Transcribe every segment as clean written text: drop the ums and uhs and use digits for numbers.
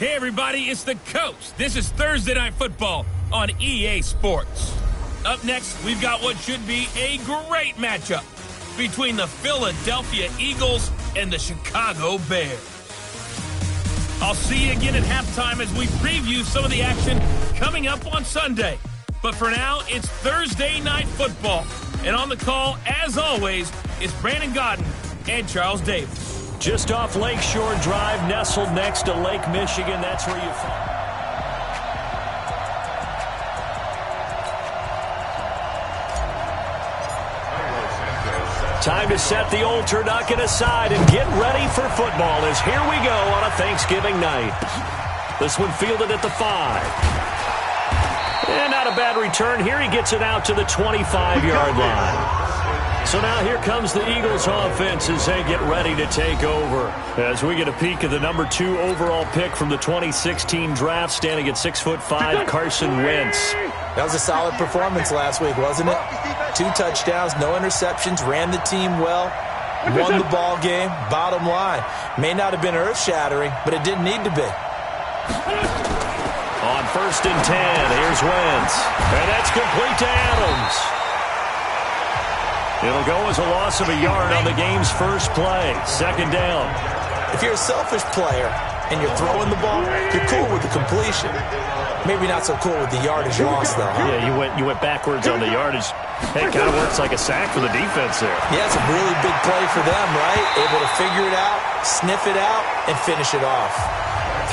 Hey everybody, it's the Coach. This is Thursday Night Football on EA Sports. Up next, we've got what should be a great matchup between the Philadelphia Eagles and the Chicago Bears. I'll see you again at halftime as we preview some of the action coming up on Sunday. But for now, it's Thursday Night Football. And on the call, as always, is Brandon Gaudin and Charles Davis. Just off Lakeshore Drive, nestled next to Lake Michigan. That's where you find. Time to set the old turducken aside and get ready for football as here we go on a Thanksgiving night. This one fielded at the 5. And not a bad return. Here he gets it out to the 25-yard line. So now here comes the Eagles offense as they get ready to take over. As we get a peek at the number 2 overall pick from the 2016 draft, standing at 6'5", Carson Wentz. That was a solid performance last week, wasn't it? 2 touchdowns, no interceptions, ran the team well, won the ball game. Bottom line, may not have been earth-shattering, but it didn't need to be. On 1st and 10, here's Wentz. And that's complete to Adams. It'll go as a loss of a yard on the game's first play. 2nd down. If you're a selfish player and you're throwing the ball, you're cool with the completion. Maybe not so cool with the yardage loss, though. Huh? Yeah, you went backwards on the yardage. Hey, it kind of works like a sack for the defense there. Yeah, it's a really big play for them, right? Able to figure it out, sniff it out, and finish it off.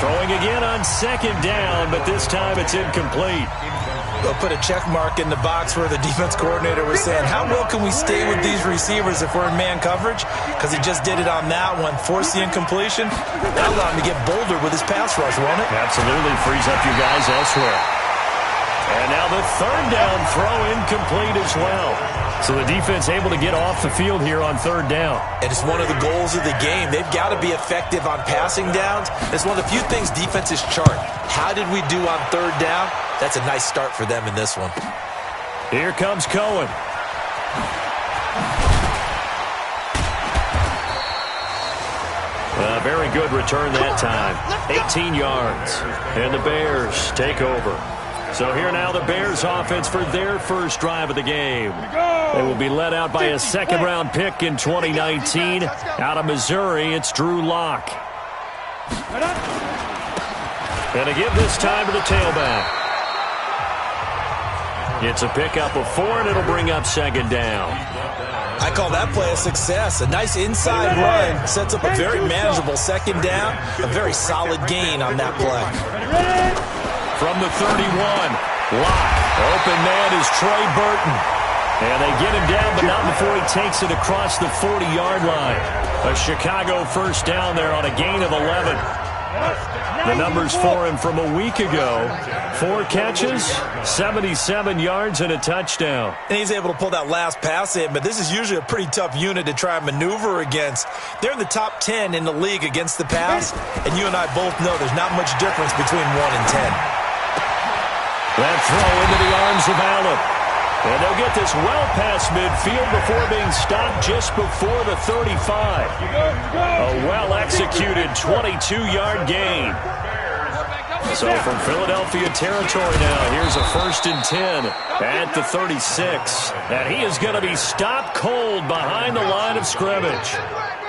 Throwing again on 2nd down, but this time it's incomplete. They'll put a check mark in the box where the defense coordinator was saying, how well can we stay with these receivers if we're in man coverage? Because he just did it on that one, forced the incompletion. That allowed him to get bolder with his pass rush, won't it? Absolutely, frees up your guys elsewhere. And now the 3rd down throw incomplete as well. So the defense able to get off the field here on 3rd down. And it's one of the goals of the game. They've got to be effective on passing downs. It's one of the few things defenses chart. How did we do on 3rd down? That's a nice start for them in this one. Here comes Cohen. A very good return that time. 18 yards. And the Bears take over. So here now the Bears offense for their first drive of the game. They will be led out by a 2nd-round pick in 2019. Out of Missouri, it's Drew Lock. And a give this time to the tailback. It's a pickup of 4, and it'll bring up 2nd down. I call that play a success. A nice inside run sets up a very manageable 2nd down. A very solid gain on that play. From the 31, Lock. Open man is Trey Burton. And they get him down, but not before he takes it across the 40-yard line. A Chicago first down there on a gain of 11. The numbers for him from a week ago. 4 catches, 77 yards, and a touchdown. And he's able to pull that last pass in, but this is usually a pretty tough unit to try and maneuver against. They're in the top 10 in the league against the pass, and you and I both know there's not much difference between 1 and 10. That throw into the arms of Allen. And they'll get this well past midfield before being stopped just before the 35. A well-executed 22-yard gain. So from Philadelphia territory now, here's a 1st and 10 at the 36. And he is going to be stopped cold behind the line of scrimmage.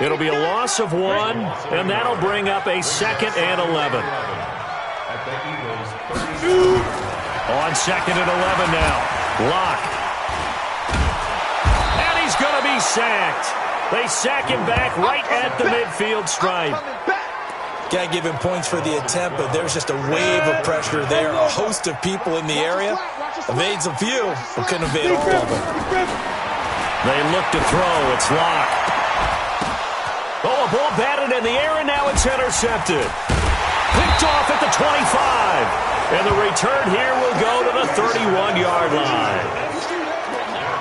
It'll be a loss of 1, and that'll bring up a 2nd and 11. On 2nd and 11 now. Lock. And he's going to be sacked. They sack him back right at the midfield stripe. Got to give him points for the attempt, but there's just a wave of pressure there. A host of people in the area. Evades a few, but couldn't evade all of them. They look to throw. It's Lock. Oh, a ball batted in the air, and now it's intercepted. Picked off at the 25. And the return here will go to the 31-yard line.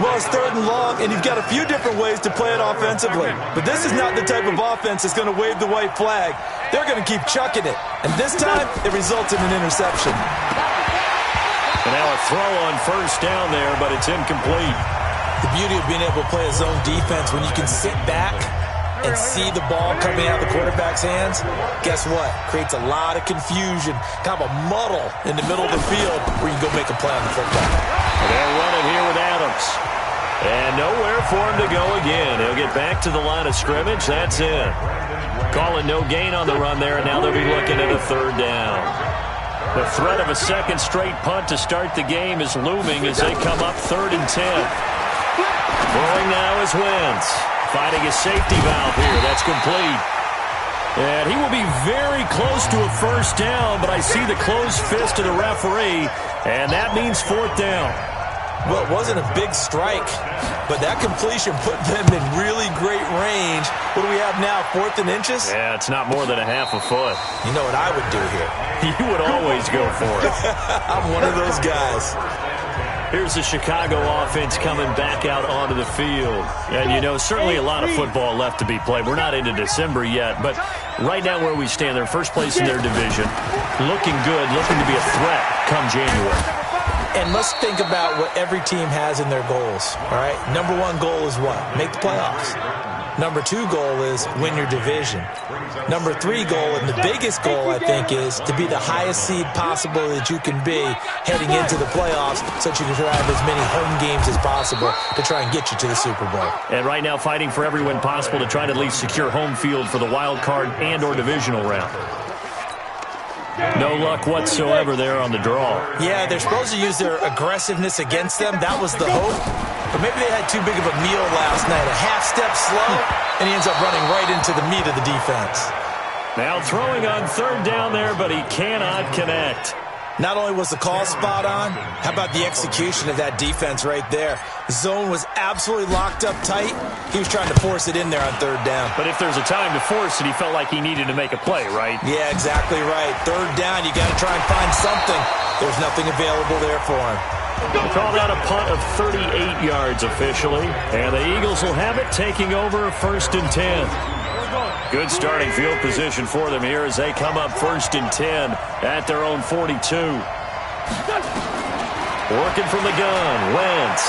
Well, it's 3rd and long, and you've got a few different ways to play it offensively. But this is not the type of offense that's going to wave the white flag. They're going to keep chucking it. And this time, it results in an interception. And now a throw on 1st down there, but it's incomplete. The beauty of being able to play a zone defense when you can sit back and see the ball coming out of the quarterback's hands, guess what? Creates a lot of confusion, kind of a muddle in the middle of the field where you can go make a play on the football. They're running here with Adams. And nowhere for him to go again. He'll get back to the line of scrimmage. That's it. Calling no gain on the run there, and now they'll be looking at a third down. The threat of a second straight punt to start the game is looming as they come up 3rd and 10. Throwing now is Wentz. Finding a safety valve here. That's complete. And he will be very close to a first down, but I see the closed fist of the referee, and that means 4th down. Well, it wasn't a big strike, but that completion put them in really great range. What do we have now, 4th and inches? Yeah, it's not more than a half a foot. You know what I would do here? You would always go for it. I'm one of those guys. Here's the Chicago offense coming back out onto the field. And, you know, certainly a lot of football left to be played. We're not into December yet, but right now where we stand, they're first place in their division. Looking good, looking to be a threat come January. And let's think about what every team has in their goals, all right? Number 1 goal is what? Make the playoffs. Number 2 goal is win your division. Number 3 goal, and the biggest goal, I think, is to be the highest seed possible that you can be heading into the playoffs so that you can have as many home games as possible to try and get you to the Super Bowl. And right now fighting for every win possible to try to at least secure home field for the wild card and or divisional round. No luck whatsoever there on the draw. Yeah, they're supposed to use their aggressiveness against them. That was the hope. But maybe they had too big of a meal last night. A half step slow, and he ends up running right into the meat of the defense. Now throwing on 3rd down there, but he cannot connect. Not only was the call spot on, how about the execution of that defense right there? Zone was absolutely locked up tight. He was trying to force it in there on 3rd down. But if there's a time to force it, he felt like he needed to make a play, right? Yeah, exactly right. 3rd down, you got to try and find something. There's nothing available there for him. They called out a punt of 38 yards officially, and the Eagles will have it taking over 1st and 10. Good starting field position for them here as they come up 1st and 10 at their own 42. Working from the gun, Wentz.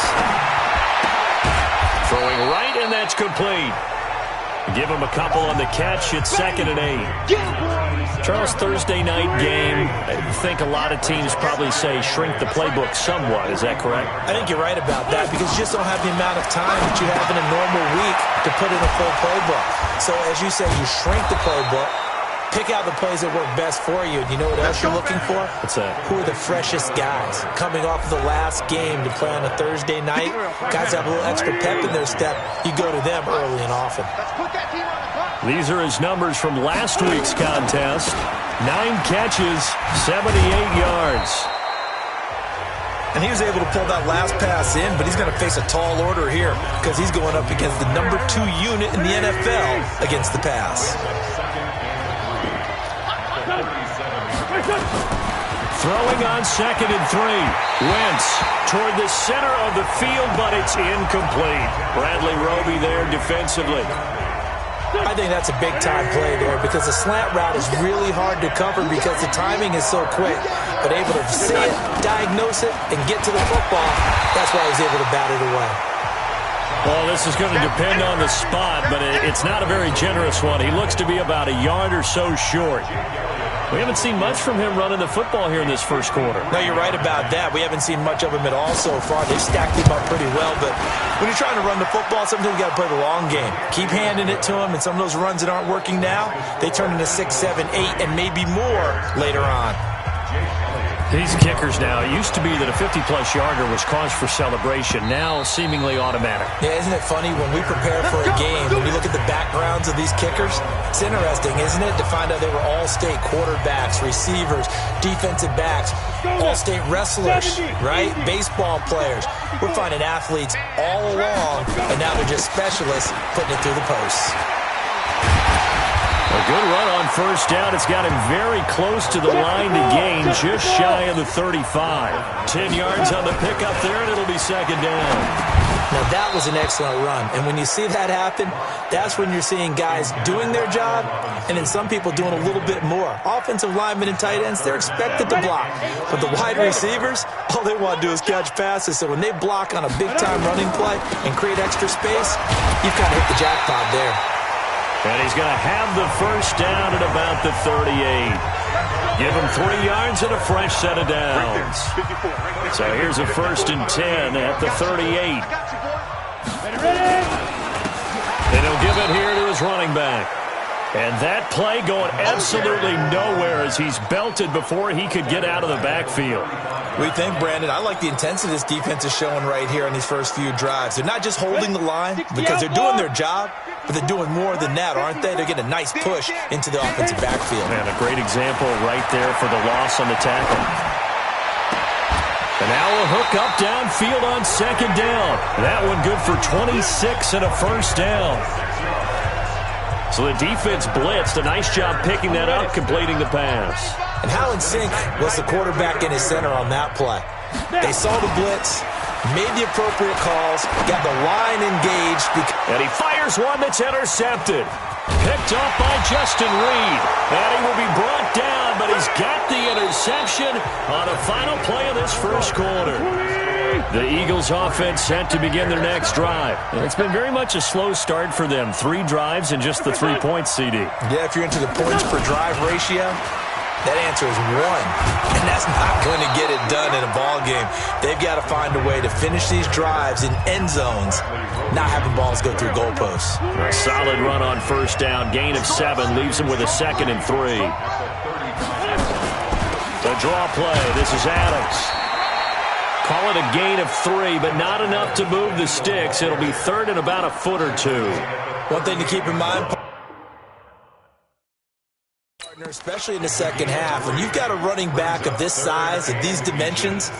Throwing right, and that's complete. Give him a couple on the catch. It's 2nd and 8. Charles, Thursday night game. I think a lot of teams probably say shrink the playbook somewhat. Is that correct? I think you're right about that because you just don't have the amount of time that you have in a normal week to put in a full playbook. So as you say, you shrink the playbook, pick out the plays that work best for you. And you know what else you're looking for? What's that? Who are the freshest guys coming off of the last game to play on a Thursday night? Guys have a little extra pep in their step. You go to them early and often. These are his numbers from last week's contest. 9 catches, 78 yards. And he was able to pull that last pass in, but he's going to face a tall order here because he's going up against the number 2 unit in the NFL against the pass. Throwing on 2nd and 3. Wentz toward the center of the field, but it's incomplete. Bradley Roby there defensively. I think that's a big-time play there because the slant route is really hard to cover because the timing is so quick. But able to see it, diagnose it, and get to the football, that's why he was able to bat it away. Well, this is going to depend on the spot, but it's not a very generous one. He looks to be about a yard or so short. We haven't seen much from him running the football here in this first quarter. No, you're right about that. We haven't seen much of him at all so far. They've stacked him up pretty well, but when you're trying to run the football, sometimes you got to play the long game. Keep handing it to him, and some of those runs that aren't working now, they turn into 6, 7, 8, and maybe more later on. These kickers now, it used to be that a 50-plus yarder was cause for celebration, now seemingly automatic. Yeah, isn't it funny when we prepare for a game, when we look at the backgrounds of these kickers, it's interesting, isn't it, to find out they were all-state quarterbacks, receivers, defensive backs, all-state wrestlers, right? Baseball players. We're finding athletes all along, and now they're just specialists putting it through the posts. A good run on first down. It's got him very close to the line to gain, just shy of the 35. 10 yards on the pickup there, and it'll be 2nd down. Now, that was an excellent run. And when you see that happen, that's when you're seeing guys doing their job and then some people doing a little bit more. Offensive linemen and tight ends, they're expected to block. But the wide receivers, all they want to do is catch passes. So when they block on a big-time running play and create extra space, you've kind of hit the jackpot there. And he's going to have the first down at about the 38. Give him 3 yards and a fresh set of downs. So here's a 1st and 10 at the 38. And he'll give it here to his running back. And that play going absolutely nowhere as he's belted before he could get out of the backfield. We think, Brandon, I like the intensity this defense is showing right here on these first few drives. They're not just holding the line because they're doing their job, but they're doing more than that, aren't they? They're getting a nice push into the offensive backfield. And a great example right there for the loss on the tackle. And now a hook up downfield on 2nd down. That one good for 26 and a first down. So the defense blitzed. A nice job picking that up, completing the pass. And Howland Sink was the quarterback in his center on that play. They saw the blitz, made the appropriate calls, got the line engaged. And he fires one that's intercepted. Picked up by Justin Reed. And he will be brought down, but he's got the interception on the final play of this first quarter. The Eagles offense set to begin their next drive. It's been very much a slow start for them. 3 drives and just the 3 points, CD. Yeah, if you're into the points per drive ratio, that answer is 1. And that's not going to get it done in a ball game. They've got to find a way to finish these drives in end zones, not having balls go through goalposts. A solid run on 1st down. Gain of 7 leaves him with a 2nd and 3. The draw play. This is Adams. Call it a gain of 3, but not enough to move the sticks. It'll be 3rd and about a foot or 2. One thing to keep in mind, especially in the second half, when you've got a running back of this size, of these dimensions,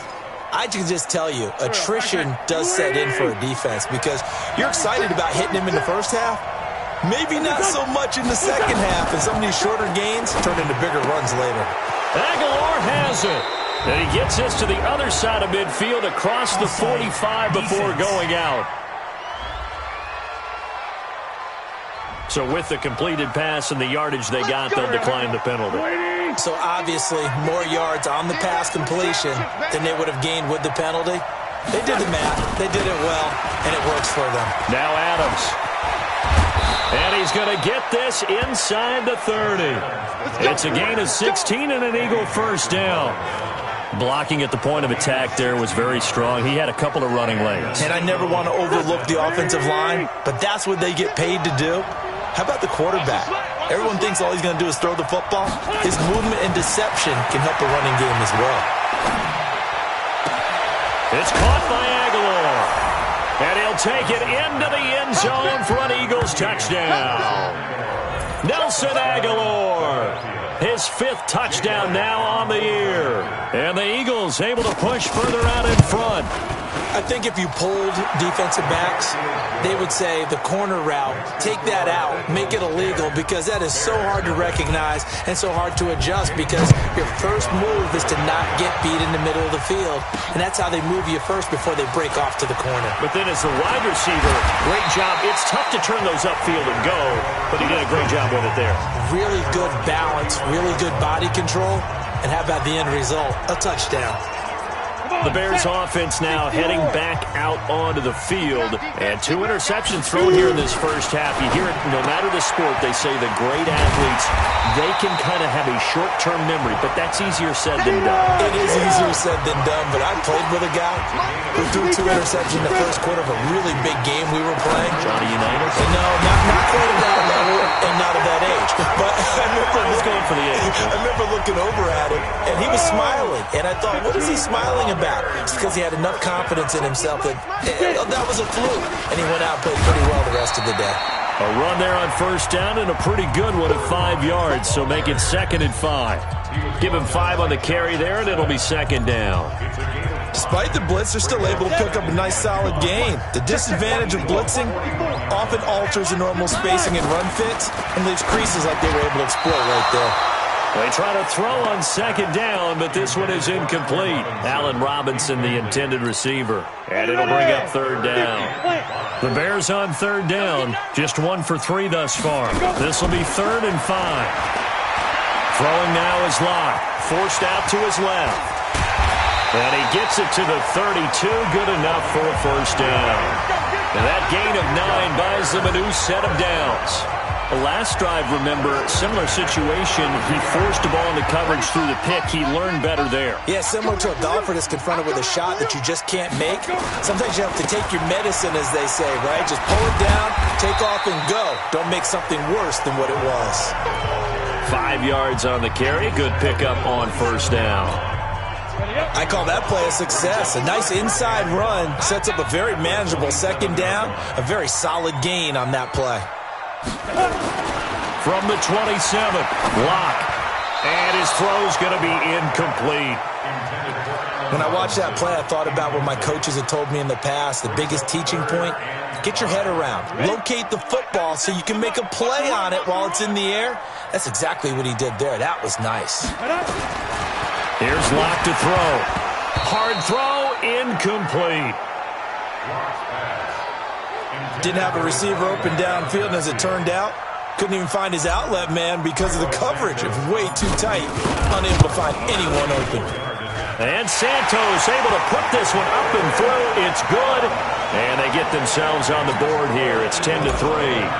I can just tell you, attrition does set in for a defense because you're excited about hitting him in the first half. Maybe not so much in the second half, and some of these shorter gains turn into bigger runs later. Aguilar has it. And he gets this to the other side of midfield across the 45 before going out. So with the completed pass and the yardage they got, they'll decline the penalty. So obviously more yards on the pass completion than they would have gained with the penalty. They did the math. They did it well, and it works for them. Now Adams. And he's going to get this inside the 30. It's a gain of 16 and an Eagle first down. Blocking at the point of attack there was very strong. He had a couple of running lanes. And I never want to overlook the offensive line, but that's what they get paid to do. How about the quarterback? Everyone thinks all he's going to do is throw the football. His movement and deception can help the running game as well. It's caught by Aguilar. And he'll take it into the end zone for an Eagles touchdown. Nelson Aguilar. His 5th touchdown now on the year. And the Eagles able to push further out in front. I think if you polled defensive backs, they would say the corner route, take that out, make it illegal, because that is so hard to recognize and so hard to adjust because your first move is to not get beat in the middle of the field. And that's how they move you first before they break off to the corner. But then as a wide receiver, great job. It's tough to turn those upfield and go, but he did a great job with it there. Really good balance, really good body control, and how about the end result? A touchdown. The Bears offense now heading back out onto the field. And 2 interceptions thrown here in this first half. You hear it, no matter the sport, they say the great athletes, they can kind of have a short-term memory, but that's easier said than done. It is easier said than done, but I played with a guy who threw 2 interceptions in the first quarter of a really big game we were playing. Johnny Unitas? No, not quite at that level and not at that age. But I was going for the age. I remember looking over at him, and he was smiling. And I thought, what is he smiling about? It's because he had enough confidence in himself that that was a fluke. And he went out and played pretty well the rest of the day. A run there on 1st down and a pretty good one at 5 yards, so make it 2nd and 5. Give him 5 on the carry there, and it'll be 2nd down. Despite the blitz, they're still able to pick up a nice solid gain. The disadvantage of blitzing often alters the normal spacing and run fits and leaves creases like they were able to exploit right there. They try to throw on 2nd down, but this one is incomplete. Allen Robinson, the intended receiver. And it'll bring up 3rd down. The Bears on 3rd down. Just 1 for 3 thus far. This will be 3rd and 5. Throwing now is Locke. Forced out to his left. And he gets it to the 32. Good enough for a first down. And that gain of 9 buys them a new set of downs. Last drive, remember, similar situation. He forced the ball into coverage through the pick. He learned better there. Yeah, similar to a golfer that's confronted with a shot that you just can't make. Sometimes you have to take your medicine, as they say, right? Just pull it down, take off, and go. Don't make something worse than what it was. 5 yards on the carry. Good pickup on first down. I call that play a success. A nice inside run sets up a very manageable second down. A very solid gain on that play. From the 27, Locke. And his throw's going to be incomplete. When I watched that play, I thought about what my coaches had told me in the past. The biggest teaching point, get your head around. Locate the football so you can make a play on it while it's in the air. That's exactly what he did there. That was nice. Here's Locke to throw. Hard throw, incomplete. Didn't have a receiver open downfield, and as it turned out, couldn't even find his outlet man because of the coverage. It was way too tight. Unable to find anyone open. And Santos able to put this one up and through. It's good. And they get themselves on the board here. It's 10-3.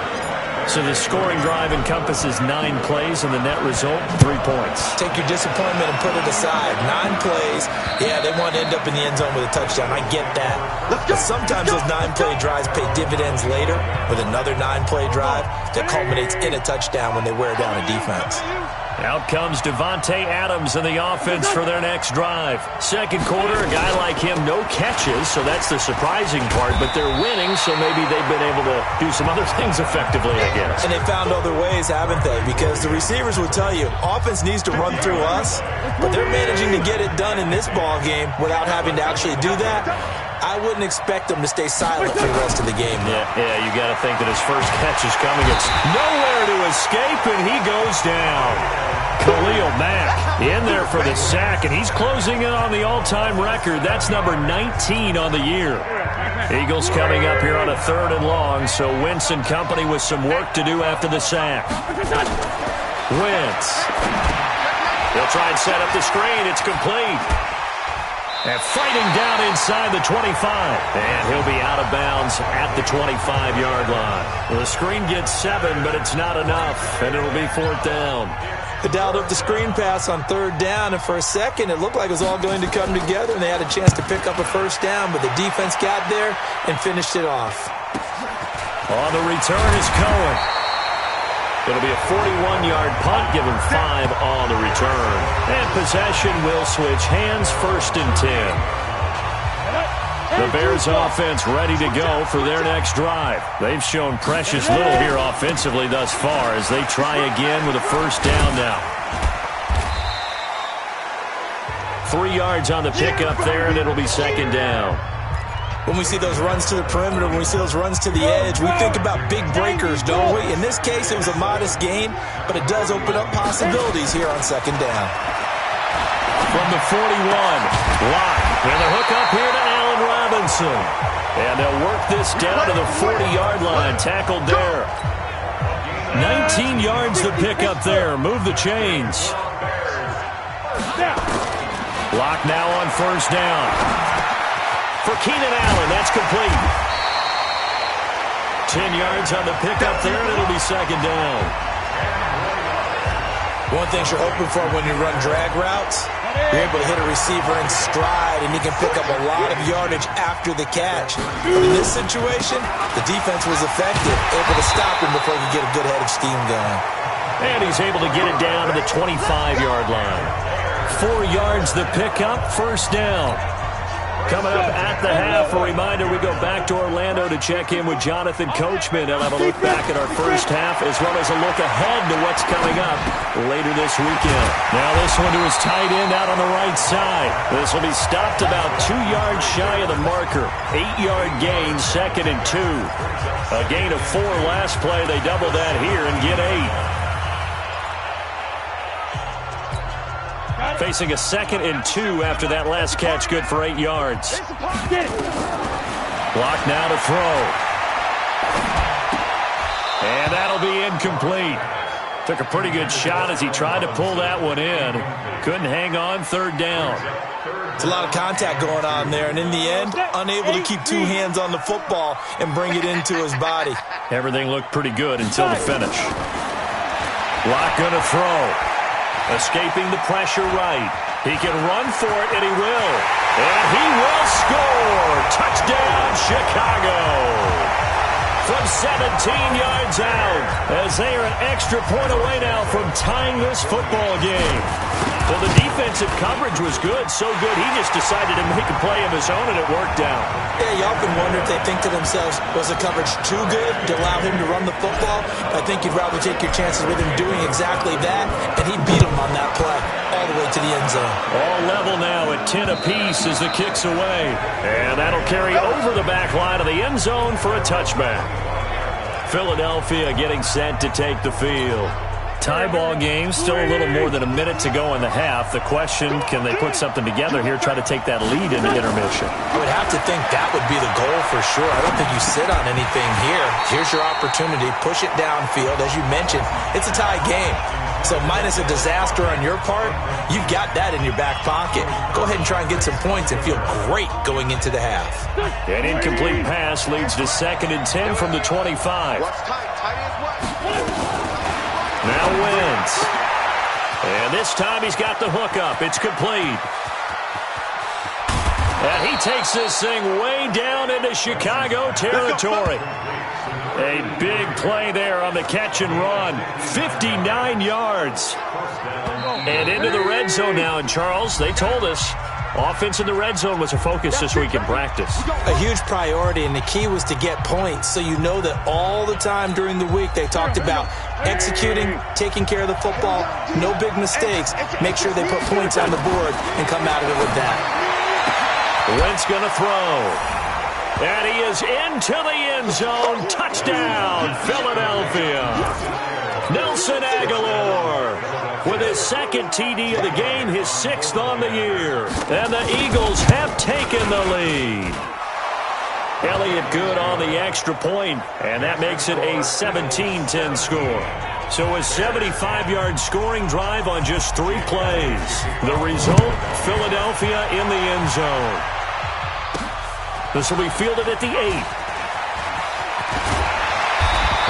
So the scoring drive encompasses 9 plays, and the net result, 3 points. Take your disappointment and put it aside. 9 plays. Yeah, they want to end up in the end zone with a touchdown. I get that. But sometimes those 9-play drives pay dividends later with another 9-play drive that culminates in a touchdown when they wear down a defense. Out comes Devontae Adams in the offense for their next drive. Second quarter, a guy like him, no catches, so that's the surprising part. But they're winning, so maybe they've been able to do some other things effectively, I guess. And they found other ways, haven't they? Because the receivers will tell you, offense needs to run through us, but they're managing to get it done in this ball game without having to actually do that. I wouldn't expect them to stay silent for the rest of the game. Yeah, you got to think that his first catch is coming. It's nowhere to escape, and he goes down. Khalil Mack in there for the sack, and he's closing in on the all-time record. That's number 19 on the year. Eagles coming up here on a 3rd and long, so Wentz and company with some work to do after the sack. Wentz. He'll try and set up the screen. It's complete. And fighting down inside the 25. And he'll be out of bounds at the 25-yard line. Well, the screen gets 7, but it's not enough, and it'll be 4th down. They dialed up the screen pass on 3rd down, and for a second it looked like it was all going to come together, and they had a chance to pick up a first down, but the defense got there and finished it off. On the return is Cohen. It'll be a 41-yard punt, give him 5 on the return. And possession will switch hands, 1st and 10. The Bears offense ready to go for their next drive. They've shown precious little here offensively thus far as they try again with a first down now. 3 yards on the pickup there, and it'll be 2nd down. When we see those runs to the perimeter, when we see those runs to the edge, we think about big breakers, don't we? In this case, it was a modest gain, but it does open up possibilities here on 2nd down. From the 41, Locke, and the hook up here to Allen Robinson. And they'll work this down to the 40-yard line, tackled there. 19 yards to pick up there, move the chains. Locke now on first down. For Keenan Allen, that's complete. 10 yards on the pickup there, and it'll be 2nd down. One thing you're hoping for when you run drag routes, you're able to hit a receiver in stride, and he can pick up a lot of yardage after the catch. But in this situation, the defense was effective, able to stop him before he could get a good head of steam going. And he's able to get it down to the 25-yard line. 4 yards the pickup, 1st down. Coming up at the half, a reminder, we go back to Orlando to check in with Jonathan Coachman. He'll have a look back at our first half as well as a look ahead to what's coming up later this weekend. Now this one to his tight end out on the right side. This will be stopped about 2 yards shy of the marker. 8-yard gain, 2nd and 2. A gain of 4 last play. They double that here and get 8. Facing a 2nd and 2 after that last catch, good for 8 yards. Block now to throw. And that'll be incomplete. Took a pretty good shot as he tried to pull that one in. Couldn't hang on, third down. It's a lot of contact going on there, and in the end, unable to keep two hands on the football and bring it into his body. Everything looked pretty good until the finish. Locke going to throw. Escaping the pressure right. He can run for it, and he will. And he will score. Touchdown, Chicago. From 17 yards out, as they are an extra point away now from tying this football game. Well, the defensive coverage was good, so good he just decided to make a play of his own, and it worked out. Yeah, you often wonder if they think to themselves, was the coverage too good to allow him to run the football? I think you'd rather take your chances with him doing exactly that, and he beat him on that play all the way to the end zone. All level now at 10 apiece as the kick's away. And that'll carry over the back line of the end zone for a touchback. Philadelphia getting set to take the field. Tie ball game, still a little more than a minute to go in the half. The question, can they put something together here, try to take that lead into intermission? I would have to think that would be the goal for sure. I don't think you sit on anything here. Here's your opportunity. Push it downfield. As you mentioned, it's a tie game. So minus a disaster on your part, you've got that in your back pocket. Go ahead and try and get some points and feel great going into the half. An incomplete pass leads to 2nd and 10 from the 25. Now Wentz. And this time he's got the hook up. It's complete. And he takes this thing way down into Chicago territory. A big play there on the catch and run. 59 yards. And into the red zone now. And Charles, they told us, offense in the red zone was a focus this week in practice. A huge priority, and the key was to get points. So you know that all the time during the week they talked about executing, taking care of the football, no big mistakes. Make sure they put points on the board and come out of it with that. Wentz going to throw. And he is into the end zone. Touchdown, Philadelphia. Nelson Aguilar with his 2nd TD of the game, his 6th on the year. And the Eagles have taken the lead. Elliott good on the extra point, and that makes it a 17-10 score. So a 75-yard scoring drive on just 3 plays. The result, Philadelphia in the end zone. This will be fielded at the 8.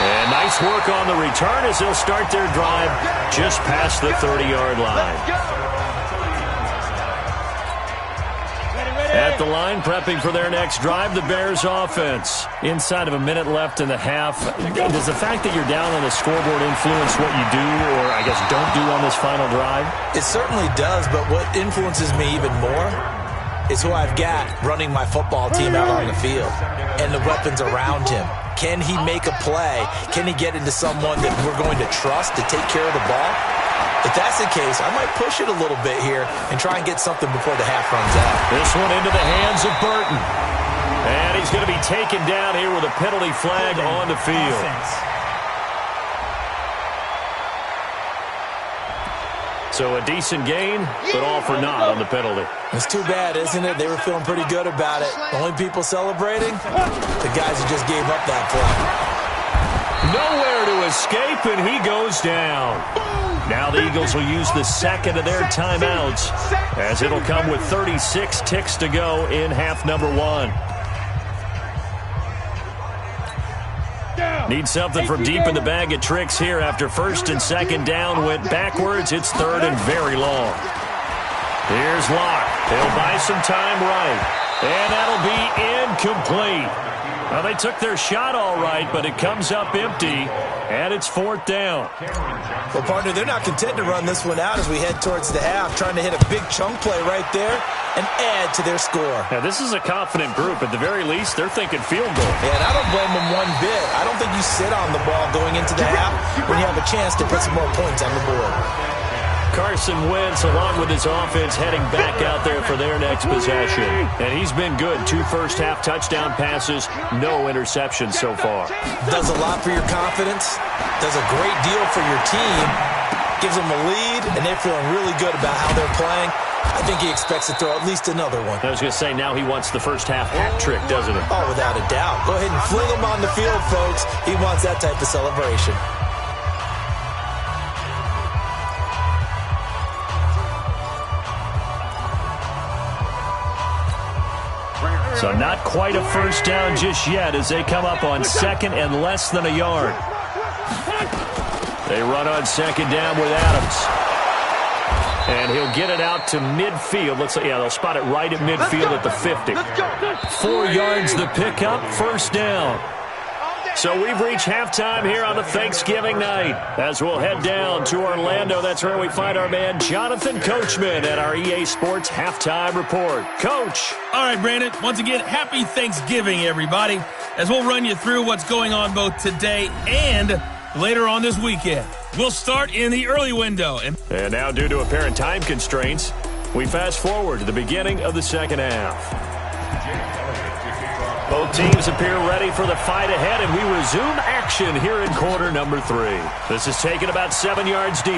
And nice work on the return as they'll start their drive just past the 30-yard line. At the line, prepping for their next drive, the Bears offense. Inside of a minute left in the half, does the fact that you're down on the scoreboard influence what you do or, I guess, don't do on this final drive? It certainly does, but what influences me even more is who I've got running my football team out on the field and the weapons around him. Can he make a play? Can he get into someone that we're going to trust to take care of the ball? If that's the case, I might push it a little bit here and try and get something before the half runs out. This one into the hands of Burton. And he's going to be taken down here with a penalty flag on the field. So a decent gain, but all for naught on the penalty. It's too bad, isn't it? They were feeling pretty good about it. The only people celebrating, the guys who just gave up that play. Nowhere to escape, and he goes down. Now the Eagles will use the 2nd of their timeouts as it'll come with 36 ticks to go in half number 1. Need something from deep in the bag of tricks here after 1st and 2nd down went backwards. It's 3rd and very long. Here's Locke. He'll buy some time right. And that'll be incomplete. Well, they took their shot all right, but it comes up empty, and it's 4th down. Well, partner, they're not content to run this one out as we head towards the half, trying to hit a big chunk play right there and add to their score. Now, this is a confident group. At the very least, they're thinking field goal. Yeah, and I don't blame them one bit. I don't think you sit on the ball going into the half when you have a chance to put some more points on the board. Carson Wentz, along with his offense, heading back out there for their next possession. And he's been good. 2 first-half touchdown passes, no interceptions so far. Does a lot for your confidence, does a great deal for your team, gives them a lead, and they're feeling really good about how they're playing. I think he expects to throw at least another one. I was going to say, now he wants the first-half hat trick, doesn't he? Oh, without a doubt. Go ahead and fling him on the field, folks. He wants that type of celebration. So not quite a first down just yet as they come up on second and less than a yard. They run on second down with Adams. And he'll get it out to midfield. They'll spot it right at midfield at the 50. 4 yards the pickup, first down. So we've reached halftime here on the Thanksgiving night. As we'll head down to Orlando, that's where we find our man Jonathan Coachman at our EA Sports Halftime Report. Coach. All right, Brandon. Once again, happy Thanksgiving, everybody. As we'll run you through what's going on both today and later on this weekend. We'll start in the early window. And now, due to apparent time constraints, we fast forward to the beginning of the second half. Both teams appear ready for the fight ahead, and we resume action here in quarter number 3. This is taken about 7 yards deep.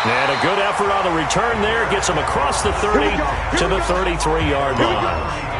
And a good effort on the return there. Gets them across the 30 to the 33-yard line.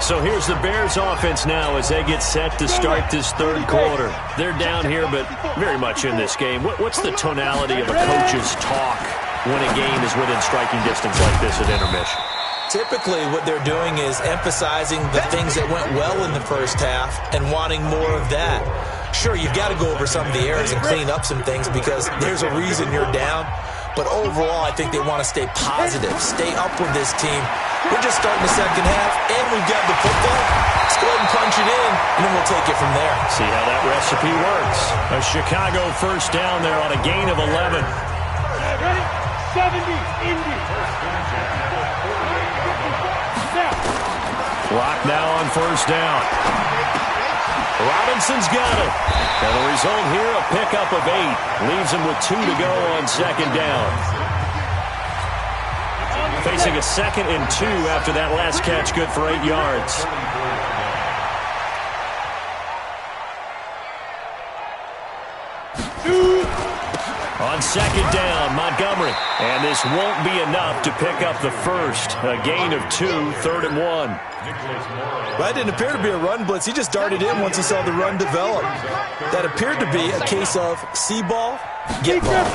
So here's the Bears offense now as they get set to start this third quarter. They're down here, but very much in this game. What's the tonality of a coach's talk when a game is within striking distance like this at intermission? Typically, what they're doing is emphasizing the things that went well in the first half and wanting more of that. Sure, you've got to go over some of the errors and clean up some things because there's a reason you're down. But overall, I think they want to stay positive, stay up with this team. We're just starting the second half, and we've got the football. Let's go ahead and punch it in, and then we'll take it from there. See how that recipe works. A Chicago first down there on a gain of 11. Ready? 70, Indy. Clock now on first down. Robinson's got it. And the result here, a pickup of 8. Leaves him with 2 to go on second down. Facing a 2nd and 2 after that last catch, good for 8 yards. On second down, Montgomery. And this won't be enough to pick up the first. A gain of 2, 3rd and 1. That didn't appear to be a run blitz. He just darted in once he saw the run develop. That appeared to be a case of see ball, get ball.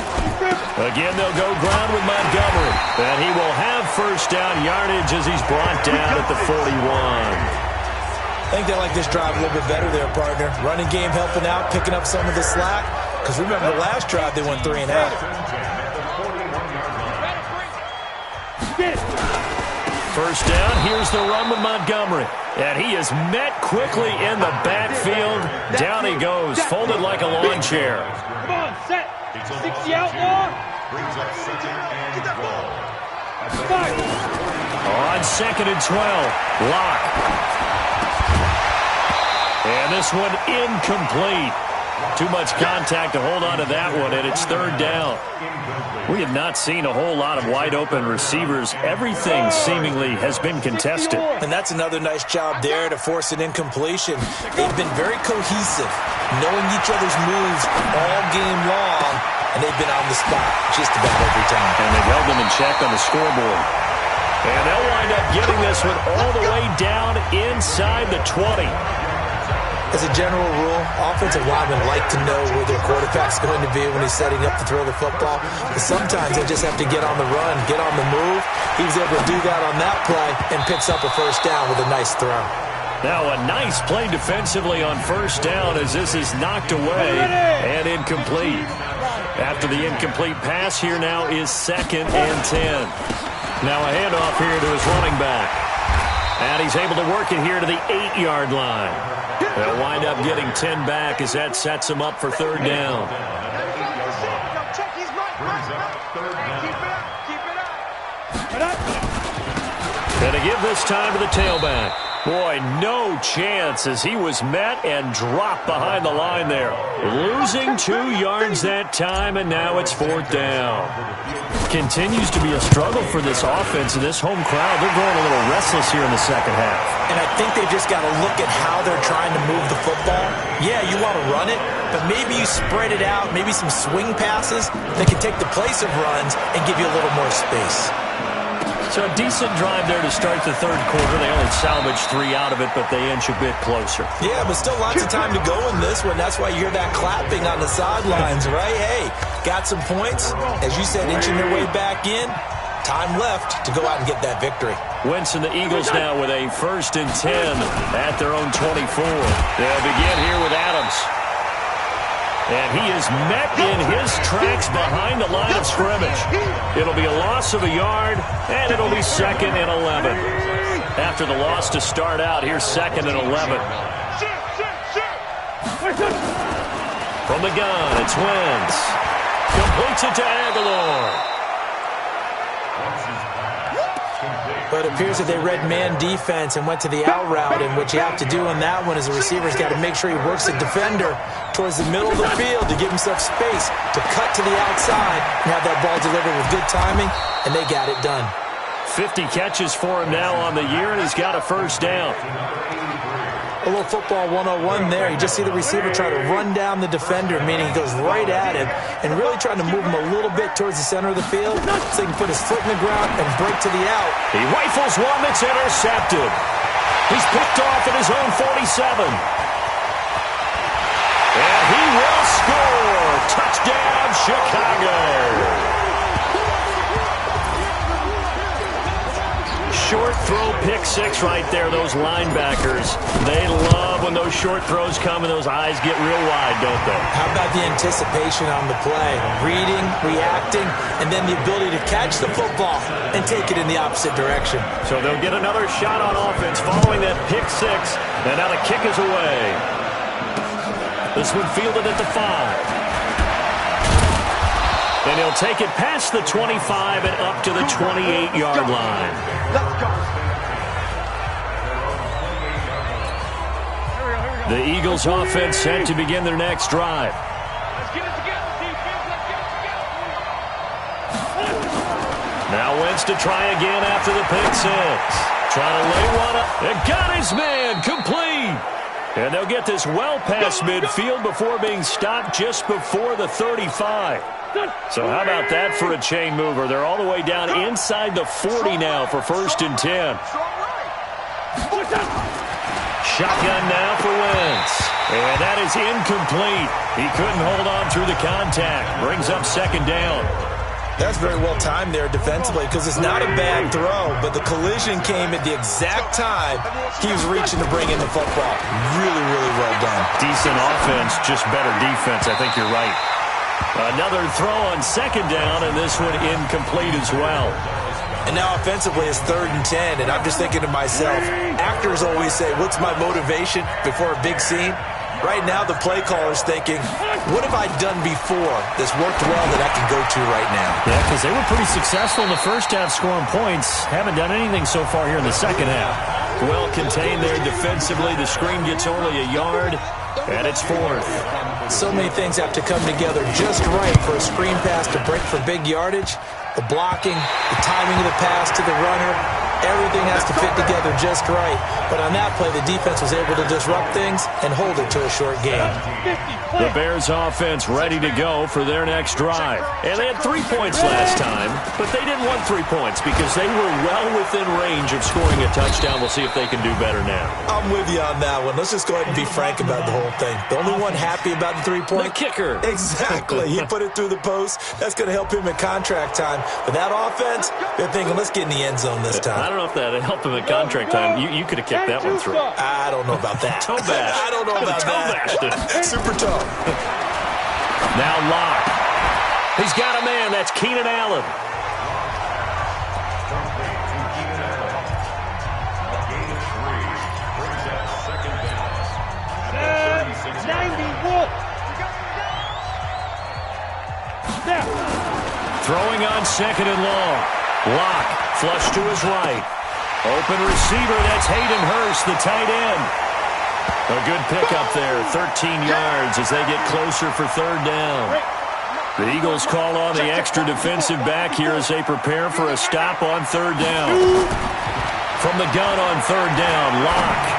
Again, they'll go ground with Montgomery. And he will have first down yardage as he's brought down at the 41. I think they like this drive a little bit better there, partner. Running game helping out, picking up some of the slack. Because remember, the last drive they went 3 and out. First down, here's the run with Montgomery. And he is met quickly in the backfield. Down he goes, folded like a lawn chair. Come on, set. 60 outlaw. On second and 12, Locke. And this one incomplete. Too much contact to hold on to that one, and it's 3rd down. We have not seen a whole lot of wide-open receivers. Everything seemingly has been contested. And that's another nice job there to force an incompletion. They've been very cohesive, knowing each other's moves all game long, and they've been on the spot just about every time. And they've held them in check on the scoreboard. And they'll wind up getting this one all the way down inside the 20. As a general rule, offensive linemen like to know where their quarterback's going to be when he's setting up to throw the football. But sometimes they just have to get on the run, get on the move. He was able to do that on that play and picks up a first down with a nice throw. Now a nice play defensively on first down as this is knocked away and incomplete. After the incomplete pass, here now is 2nd and 10. Now a handoff here to his running back. And he's able to work it here to the 8-yard line. They'll wind up getting 10 back as that sets him up for 3rd down. And to give this time to the tailback. Boy, no chance as he was met and dropped behind the line there. Losing 2 yards that time, and now it's 4th down. Continues to be a struggle for this offense and this home crowd. They're going a little restless here in the second half. And I think they've just got to look at how they're trying to move the football. Yeah, you want to run it, but maybe you spread it out, maybe some swing passes that can take the place of runs and give you a little more space. So a decent drive there to start the third quarter. They only salvaged 3 out of it, but they inch a bit closer. Yeah, but still lots of time to go in this one. That's why you hear that clapping on the sidelines, right? Hey, got some points. As you said, inching their way back in. Time left to go out and get that victory. Wentz and the Eagles now with a 1st and 10 at their own 24. They'll begin here with Adams. And he is met in his tracks behind the line of scrimmage. It'll be a loss of a yard, and it'll be 2nd and 11. After the loss to start out, here's 2nd and 11. From the gun, it's Wentz. Completes it to Aguilar. But it appears that they read man defense and went to the out route, and what you have to do on that one is the receiver's got to make sure he works the defender towards the middle of the field to give himself space to cut to the outside and have that ball delivered with good timing, and they got it done. 50 catches for him now on the year, and he's got a 1st down. A little football 101 there. You just see the receiver try to run down the defender, meaning he goes right at him and really trying to move him a little bit towards the center of the field so he can put his foot in the ground and break to the out. He rifles one that's intercepted. He's picked off at his own 47. And he will score. Touchdown, Chicago. Short throw, pick 6 right there. Those linebackers, they love when those short throws come and those eyes get real wide, don't they? How about the anticipation on the play? Reading, reacting, and then the ability to catch the football and take it in the opposite direction. So they'll get another shot on offense following that pick 6. And now the kick is away. This one fielded at the 5. And he'll take it past the 25 and up to the 28-yard line. Let's go. The Eagles offense set to begin their next drive. Let's get it together, defense. Let's get it together. Now Wentz to try again after the pick 6. Trying to lay one up. And got his man complete. And they'll get this well past midfield before being stopped just before the 35. So how about that for a chain mover? They're all the way down inside the 40 now for 1st and 10. Shotgun now for Wentz. And that is incomplete. He couldn't hold on through the contact. Brings up 2nd down. That's very well timed there defensively because it's not a bad throw, but the collision came at the exact time he was reaching to bring in the football. Really, really well done. Decent offense, just better defense. I think you're right. Another throw on 2nd down, and this one incomplete as well. And now offensively it's 3rd and 10, and I'm just thinking to myself, actors always say, what's my motivation before a big scene? Right now the play caller's thinking, what have I done before that's worked well that I can go to right now? Yeah, because they were pretty successful in the first half scoring points. Haven't done anything so far here in the second half. Well contained there defensively. The screen gets only a yard, and it's 4th. So many things have to come together just right for a screen pass to break for big yardage. The blocking, the timing of the pass to the runner, everything has to fit together just right. But on that play, the defense was able to disrupt things and hold it to a short game. The Bears offense ready to go for their next drive. And they had 3 points last time, but they didn't want 3 points because they were well within range of scoring a touchdown. We'll see if they can do better now. I'm with you on that one. Let's just go ahead and be frank about the whole thing. The only one happy about the 3-point? The kicker. Exactly. He put it through the post. That's going to help him in contract time. But that offense, they're thinking, let's get in the end zone this time. I don't know if that helped him at contract time. You could have kicked that one through. I don't know about that. Toe bash. I don't know about that. Super toe. Now Locke. He's got a man. That's Keenan Allen. Throwing on 2nd and long. Locke, flush to his right. Open receiver, that's Hayden Hurst, the tight end. A good pickup there, 13 yards as they get closer for 3rd down. The Eagles call on the extra defensive back here as they prepare for a stop on 3rd down. From the gun on 3rd down, Locke.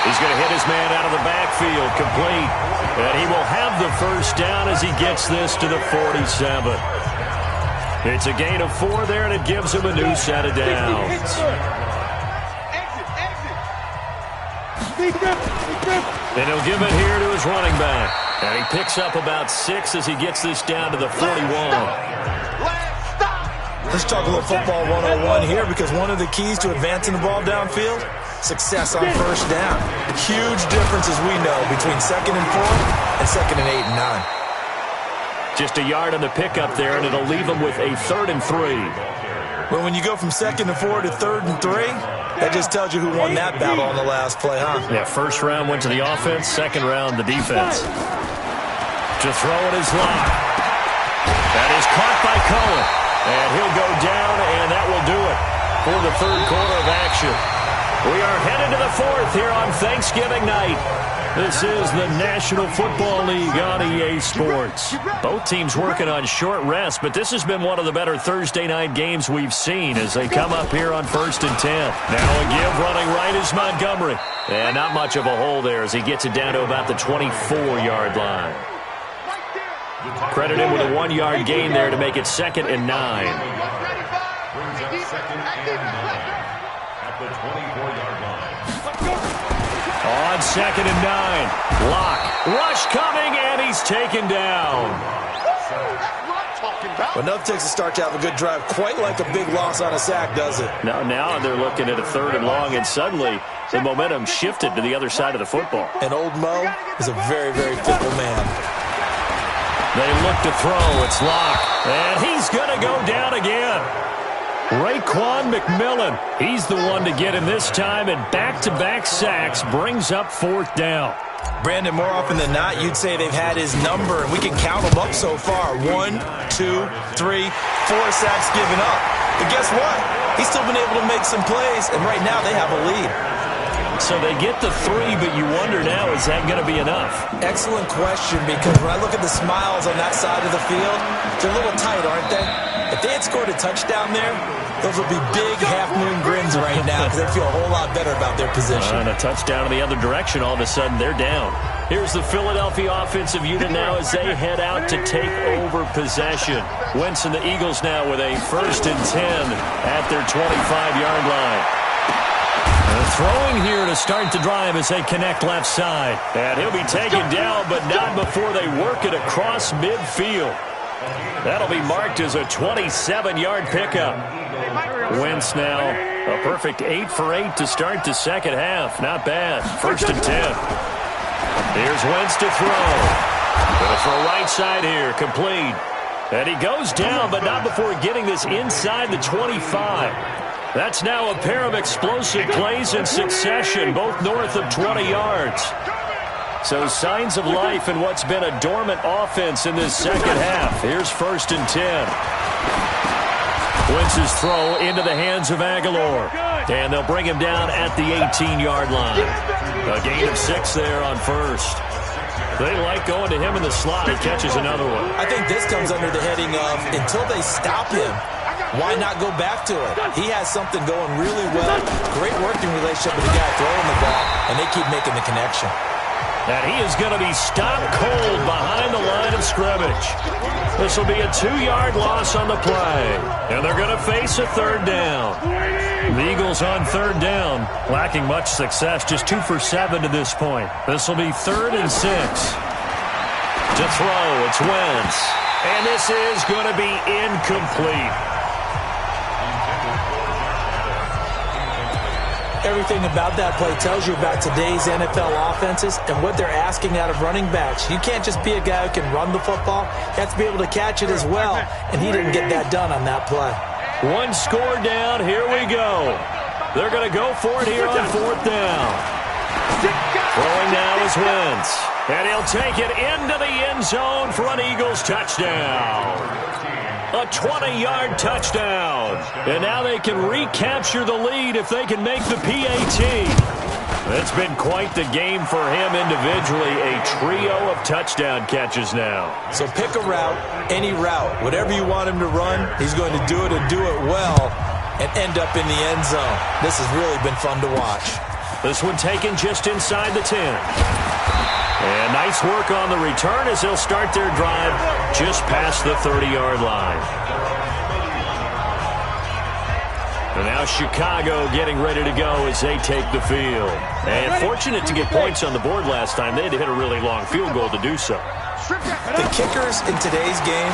He's going to hit his man out of the backfield, complete. And he will have the 1st down as he gets this to the 47. It's a gain of 4 there, and it gives him a new set of downs. And he'll give it here to his running back. And he picks up about 6 as he gets this down to the 41. Let's talk a little football 101 here, because one of the keys to advancing the ball downfield, success on first down. Huge difference, as we know, between 2nd and 4 and 2nd and 8 and 9. Just a yard on the pickup there, and it'll leave him with a 3rd and 3. Well, when you go from 2nd and 4 to 3rd and 3, that just tells you who won that battle on the last play, huh? Yeah, first round went to the offense, second round the defense. To throw it is Locke. That is caught by Cohen. And he'll go down, and that will do it for the 3rd quarter of action. We are headed to the 4th here on Thanksgiving night. This is the National Football League on EA Sports. Both teams working on short rest, but this has been one of the better Thursday night games we've seen as they come up here on 1st and 10. Now a give running right is Montgomery. And not much of a hole there as he gets it down to about the 24-yard line. Credit him with a 1-yard gain there to make it 2nd and 9. On 2nd and 9, Locke, rush coming, and he's taken down. Well, enough takes to start to have a good drive, quite like a big loss on a sack, does it? Now they're looking at a 3rd and long, and suddenly the momentum shifted to the other side of the football. And old Mo is a very, very fickle man. They look to throw. It's Locke, and he's going to go down again. Raekwon McMillan, he's the one to get him this time, and back-to-back sacks brings up 4th down. Brandon, more often than not, you'd say they've had his number, and we can count them up so far. 1, 2, 3, 4 sacks given up. But guess what? He's still been able to make some plays, and right now they have a lead. So they get the 3, but you wonder now, is that going to be enough? Excellent question, because when I look at the smiles on that side of the field, they're a little tight, aren't they? If they had scored a touchdown there, those would be big half-moon grins right now because they feel a whole lot better about their position. And a touchdown in the other direction, all of a sudden they're down. Here's the Philadelphia offensive unit now as they head out to take over possession. Wentz and the Eagles now with a 1st and 10 at their 25-yard line. And throwing here to start the drive as they connect left side. And he'll be taken down, but not before they work it across midfield. That'll be marked as a 27-yard pickup. Wentz now a perfect 8 for 8 to start the second half. Not bad. 1st and 10. Here's Wentz to throw. Gonna throw right side here. Complete. And he goes down, but not before getting this inside the 25. That's now a pair of explosive plays in succession, both north of 20 yards. So signs of life in what's been a dormant offense in this second half. Here's 1st and 10. Wentz's throw into the hands of Aguilar. And they'll bring him down at the 18-yard line. A gain of 6 there on 1st. They like going to him in the slot. He catches another one. I think this comes under the heading of until they stop him, why not go back to it? He has something going really well. Great working relationship with the guy throwing the ball, and they keep making the connection. And he is going to be stopped cold behind the line of scrimmage. This will be a 2-yard loss on the play. And they're going to face a 3rd down. The Eagles on 3rd down, lacking much success, just 2 for 7 to this point. This will be 3rd and 6. To throw, it's Wentz. And this is going to be incomplete. Everything about that play tells you about today's NFL offenses and what they're asking out of running backs. You can't just be a guy who can run the football. You have to be able to catch it as well, and he didn't get that done on that play. 1 score down. Here we go. They're going to go for it here on 4th down. Throwing now is Wentz. And he'll take it into the end zone for an Eagles touchdown. A 20-yard touchdown. And now they can recapture the lead if they can make the PAT. It's been quite the game for him individually. A trio of touchdown catches now. So pick a route, any route. Whatever you want him to run, he's going to do it and do it well and end up in the end zone. This has really been fun to watch. This one taken just inside the 10. And nice work on the return as they'll start their drive just past the 30-yard line. And now Chicago getting ready to go as they take the field. And fortunate to get points on the board last time. They had to hit a really long field goal to do so. The kickers in today's game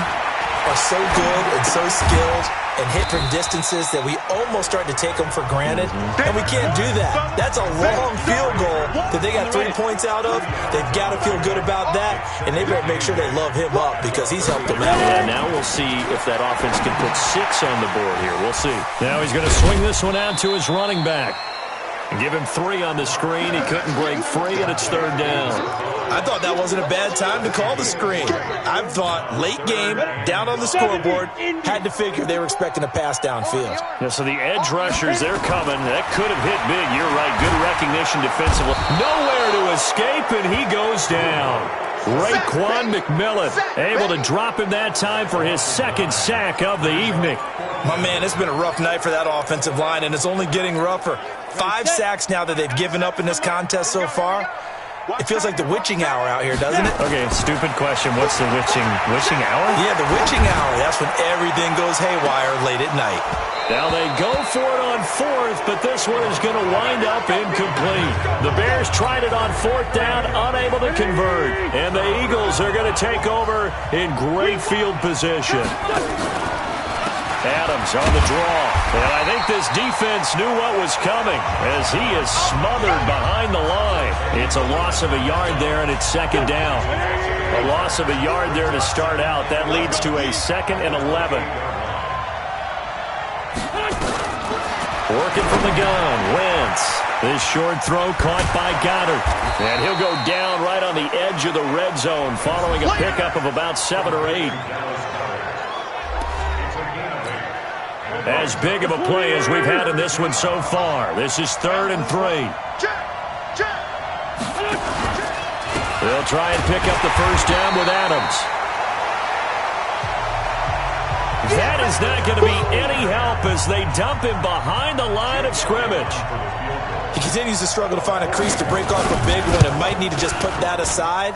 are so good and so skilled and hit from distances that we almost start to take them for granted. And we can't do that. That's a long field goal that they got 3 points out of. They've got to feel good about that, and they better make sure they love him up because he's helped them out. Yeah, now we'll see if that offense can put 6 on the board here. We'll see. Now he's going to swing this one out to his running back. And give him 3 on the screen. He couldn't break free, and it's 3rd down. I thought that wasn't a bad time to call the screen. I thought late game, down on the scoreboard, had to figure they were expecting a pass downfield. Yeah, so the edge rushers, they're coming. That could have hit big. You're right. Good recognition defensively. Nowhere to escape, and he goes down. Raekwon McMillan able to drop him that time for his 2nd sack of the evening. My man, it's been a rough night for that offensive line, and it's only getting rougher. 5 sacks now that they've given up in this contest so far. It feels like the witching hour out here, doesn't it? Okay, stupid question. What's the witching hour? Yeah, the witching hour. That's when everything goes haywire late at night. Now they go for it on 4th, but this one is going to wind up incomplete. The Bears tried it on 4th down, unable to convert. And the Eagles are going to take over in great field position. Adams on the draw. And I think this defense knew what was coming as he is smothered behind the line. It's a loss of a yard there, and it's 2nd down. A loss of a yard there to start out. That leads to a 2nd and 11. Working from the gun, Wentz. This short throw caught by Goddard. And he'll go down right on the edge of the red zone following a pickup of about 7 or 8. As big of a play as we've had in this one so far. This is 3rd and 3. They'll try and pick up the 1st down with Adams. That is not going to be any help as they dump him behind the line of scrimmage. He continues to struggle to find a crease to break off a big one and might need to just put that aside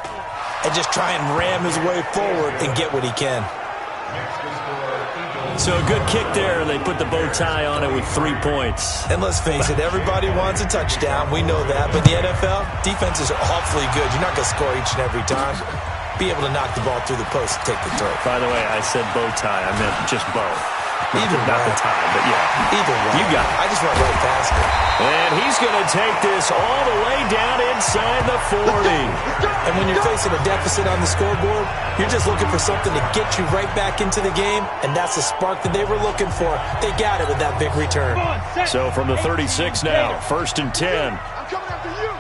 and just try and ram his way forward and get what he can. So a good kick there. They put the bow tie on it with 3 points. And let's face it, everybody wants a touchdown. We know that. But the NFL, defenses are awfully good. You're not going to score each and every time. Be able to knock the ball through the post and take the throw. By the way, I said bow tie. I meant just bow. Not the tie, but yeah. Either way. You got it. I just went right past it. And he's going to take this all the way down inside the 40. And when you're facing a deficit on the scoreboard, you're just looking for something to get you right back into the game, and that's the spark that they were looking for. They got it with that big return. So from the 36 now, 1st and 10. I'm coming after you.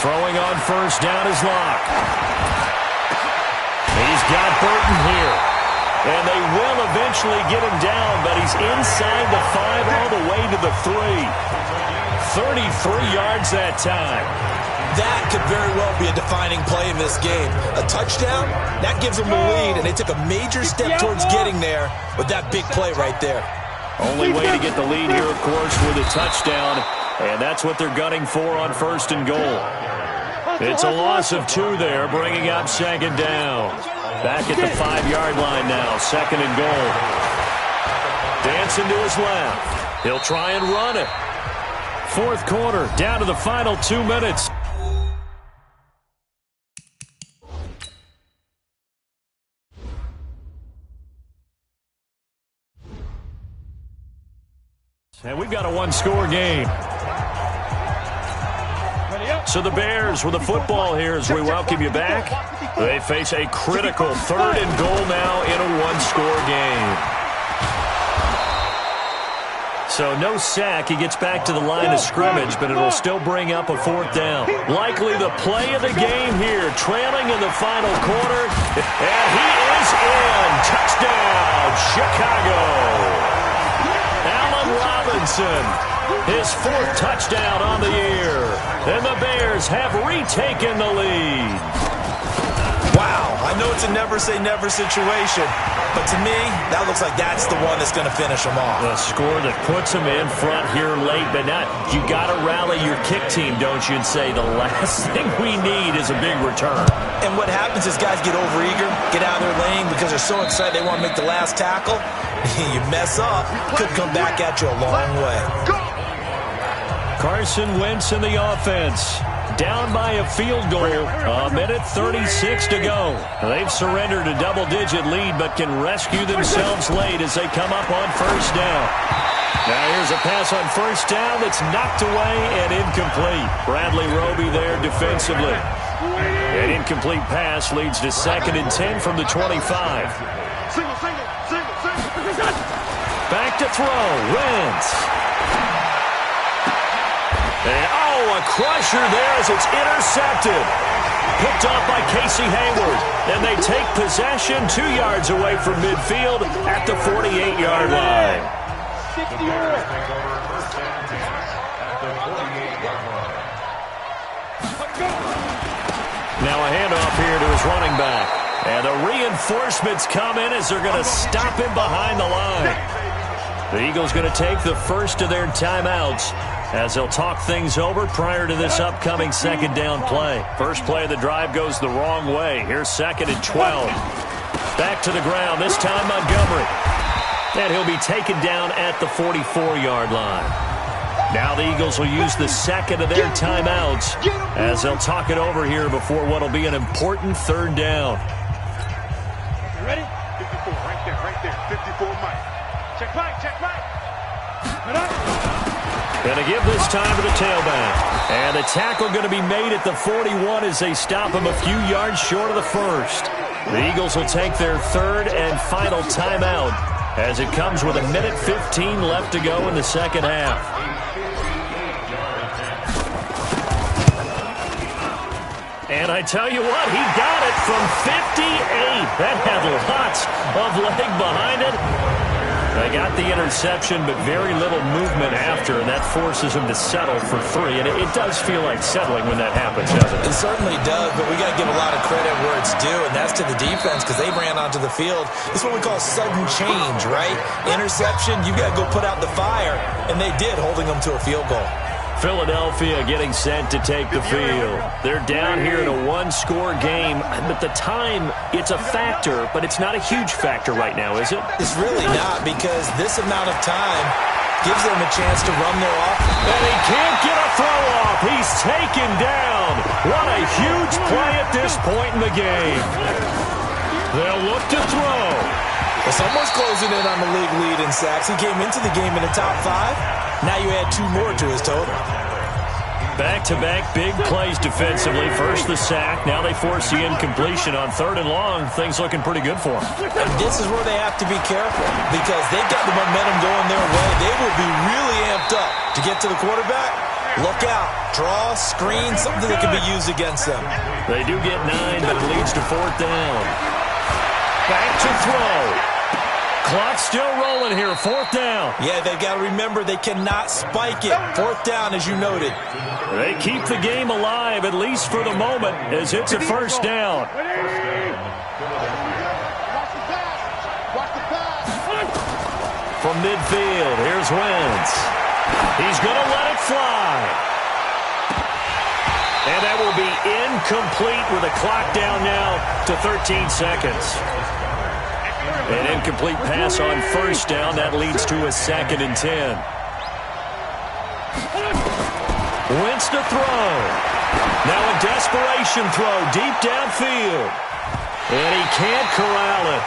Throwing on 1st down is Locke. He's got Burton here. And they will eventually get him down, but he's inside the 5 all the way to the 3. 33 yards that time. That could very well be a defining play in this game. A touchdown, that gives them the lead, and they took a major step towards getting there with that big play right there. Only way to get the lead here, of course, with a touchdown, and that's what they're gunning for on 1st and goal. It's a loss of 2 there, bringing up 2nd down. Back at the 5-yard line now, 2nd and goal. Dancing to his left. He'll try and run it. 4th quarter, down to the final 2 minutes. And we've got a 1-score game. So the Bears with the football here as we welcome you back. They face a critical 3rd and goal now in a 1-score game. So no sack. He gets back to the line of scrimmage, but it'll still bring up a 4th down. Likely the play of the game here, trailing in the final quarter. And he is in. Touchdown, Chicago. Allen Robinson, his 4th touchdown on the year. And the Bears have retaken the lead. Wow, I know it's a never-say-never situation, but to me, that looks like that's the one that's going to finish them off. A score that puts them in front here late, but not. You got to rally your kick team, don't you, and say the last thing we need is a big return. And what happens is guys get overeager, get out of their lane because they're so excited they want to make the last tackle. You mess up, could come back at you a long way. Carson Wentz in the offense. Down by a field goal. A minute 36 to go. They've surrendered a double-digit lead, but can rescue themselves late as they come up on first down. Now here's a pass on first down that's knocked away and incomplete. Bradley Roby there defensively. An incomplete pass leads to 2nd and 10 from the 25. Back to throw. Wentz. And, a crusher there as it's intercepted. Picked off by Casey Hayward. And they take possession 2 yards away from midfield at the 48-yard line. Now a handoff here to his running back. And the reinforcements come in as they're going to stop him behind the line. The Eagles going to take the first of their timeouts as they'll talk things over prior to this upcoming 2nd down play. First play of the drive goes the wrong way. Here's 2nd and 12. Back to the ground, this time Montgomery. And he'll be taken down at the 44-yard line. Now the Eagles will use the 2nd of their timeouts as they'll talk it over here before what will be an important 3rd down. You ready? 54, right there. 54, Mike. Check right. Going to give this time to the tailback. And the tackle going to be made at the 41 as they stop him a few yards short of the first. The Eagles will take their 3rd and final timeout as it comes with a minute 15 left to go in the 2nd half. And I tell you what, he got it from 58. That had lots of leg behind it. They got the interception, but very little movement after, and that forces him to settle for 3. And it does feel like settling when that happens, doesn't it? It certainly does, but we got to give a lot of credit where it's due, and that's to the defense because they ran onto the field. It's what we call sudden change, right? Interception, you got to go put out the fire, and they did, holding them to a field goal. Philadelphia getting sent to take the field. They're down here in a 1-score game, but the time, it's a factor, but it's not a huge factor right now, is it? It's really not, because this amount of time gives them a chance to run their offense. And he can't get a throw off. He's taken down. What a huge play at this point in the game. They'll look to throw. Well, someone's closing in on the league lead in sacks. He came into the game in the top 5. Now you add 2 more to his total. Back-to-back big plays defensively. First the sack. Now they force the incompletion on 3rd and long. Things looking pretty good for them. And this is where they have to be careful because they've got the momentum going their way. They will be really amped up to get to the quarterback. Look out. Draw, screen, something that can be used against them. They do get 9, but it leads to 4th down. Back to throw. Clock still rolling here. 4th down. Yeah, they've got to remember they cannot spike it. 4th down, as you noted. They keep the game alive, at least for the moment, as it's a 1st down. From midfield, here's Wentz. He's going to let it fly. And that will be incomplete with a clock down now to 13 seconds. An incomplete pass on 1st down. That leads to a 2nd and 10. Wentz to throw. Now a desperation throw deep downfield. And he can't corral it.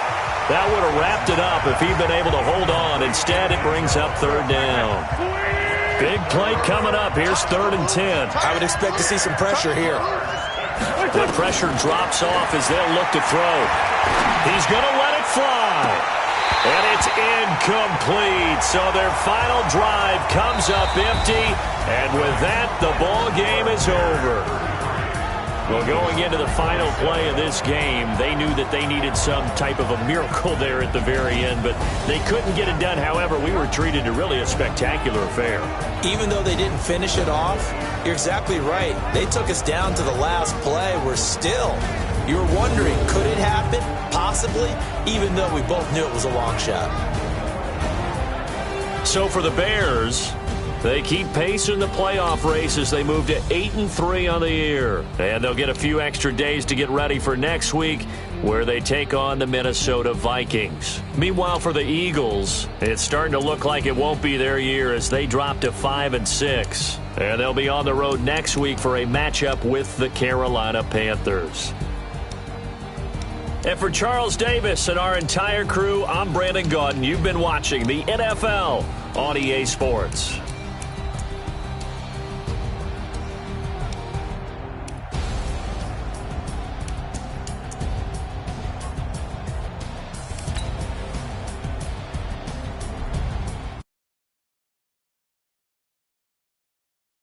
That would have wrapped it up if he'd been able to hold on. Instead, it brings up 3rd down. Big play coming up. Here's 3rd and 10. I would expect to see some pressure here. The pressure drops off as they'll look to throw. He's going to let it fly. And it's incomplete. So their final drive comes up empty. And with that, the ball game is over. Well, going into the final play of this game, they knew that they needed some type of a miracle there at the very end, but they couldn't get it done. However, we were treated to really a spectacular affair. Even though they didn't finish it off, you're exactly right. They took us down to the last play. We're still, you were wondering, could it happen? Possibly, even though we both knew it was a long shot. So for the Bears, they keep pace in the playoff race as they move to 8-3 on the year. And they'll get a few extra days to get ready for next week where they take on the Minnesota Vikings. Meanwhile, for the Eagles, it's starting to look like it won't be their year as they drop to 5-6. And they'll be on the road next week for a matchup with the Carolina Panthers. And for Charles Davis and our entire crew, I'm Brandon Gaudin. You've been watching the NFL on EA Sports.